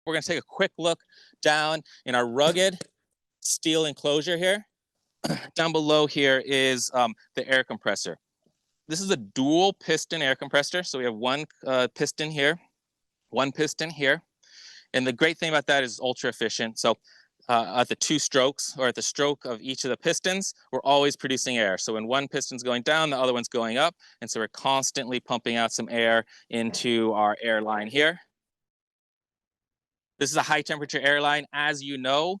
We're going to take a quick look down in our rugged steel enclosure here. Down below here is the air compressor. This is a dual piston air compressor. So we have one piston here, one piston here. And the great thing about that is ultra efficient. So at the two strokes, or at the stroke of each of the pistons, we're always producing air. So when one piston's going down, the other one's going up. And so we're constantly pumping out some air into our air line here. This is a high temperature airline. As you know,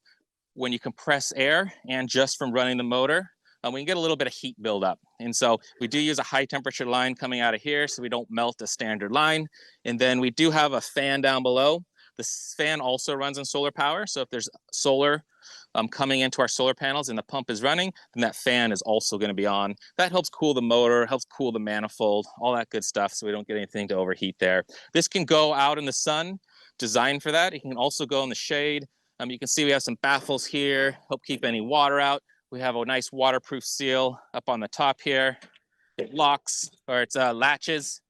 when you compress air and just from running the motor, we can get a little bit of heat buildup. And so we do use a high temperature line coming out of here so we don't melt a standard line. And then we do have a fan down below. This fan also runs on solar power. So if there's solar coming into our solar panels and the pump is running, then that fan is also going to be on. That helps cool the motor, helps cool the manifold, all that good stuff, so we don't get anything to overheat there. This can go out in the sun, designed for that. It can also go in the shade. You can see we have some baffles here, help keep any water out. We have a nice waterproof seal up on the top here. It locks, or it latches.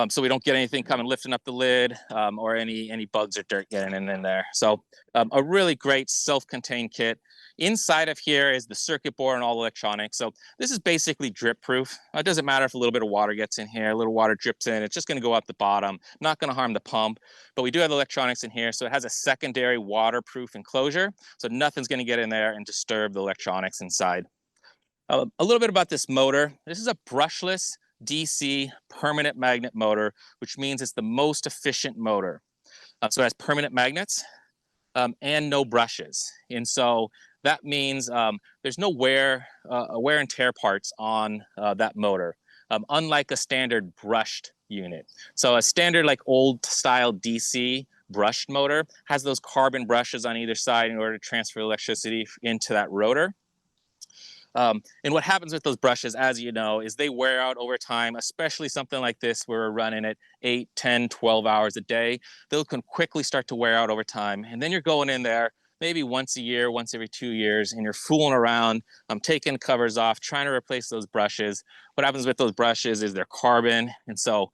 So we don't get anything coming lifting up the lid or any bugs or dirt getting in there. So a really great self-contained kit. Inside of here is the circuit board and all electronics. So this is basically drip proof. It doesn't matter if a little bit of water gets in here, a little water drips in, it's just going to go out the bottom, not going to harm the pump. But we do have electronics in here, so it has a secondary waterproof enclosure, so nothing's going to get in there and disturb the electronics inside. A little bit about this motor. This is a brushless DC permanent magnet motor, which means it's the most efficient motor. So it has permanent magnets and no brushes. And so that means there's no wear and tear parts on that motor, unlike a standard brushed unit. So a standard like old style DC brushed motor has those carbon brushes on either side in order to transfer electricity into that rotor. And what happens with those brushes, as you know, is they wear out over time, especially something like this where we're running it 8, 10, 12 hours a day. They can quickly start to wear out over time. And then you're going in there maybe once a year, once every 2 years, and you're fooling around, taking covers off, trying to replace those brushes. What happens with those brushes is they're carbon, and so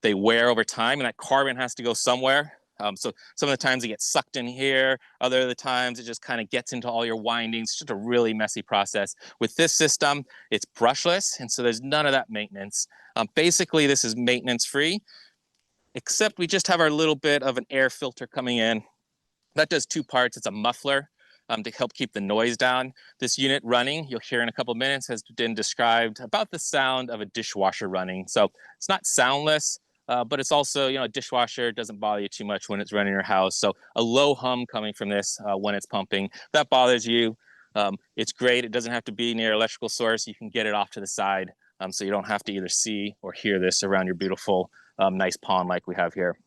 they wear over time, and that carbon has to go somewhere. So some of the times it gets sucked in here, other of the times it just kind of gets into all your windings. It's just a really messy process. With this system, it's brushless, and so there's none of that maintenance. Basically, this is maintenance free, except we just have our little bit of an air filter coming in. That does two parts. It's a muffler to help keep the noise down. This unit running, you'll hear in a couple of minutes, has been described about the sound of a dishwasher running. So it's not soundless, but it's also, a dishwasher doesn't bother you too much when it's running your house. So a low hum coming from this when it's pumping, that bothers you. It's great. It doesn't have to be near an electrical source. You can get it off to the side, so you don't have to either see or hear this around your beautiful, nice pond like we have here.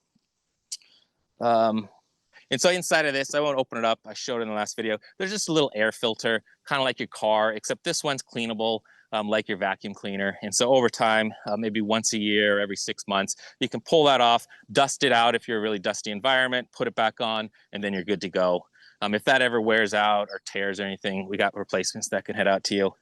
And so inside of this, I won't open it up. I showed it in the last video. There's just a little air filter, kind of like your car, except this one's cleanable, like your vacuum cleaner. And so over time, maybe once a year, every 6 months, you can pull that off, dust it out if you're a really dusty environment, put it back on, and then you're good to go. If that ever wears out or tears or anything, we got replacements that can head out to you.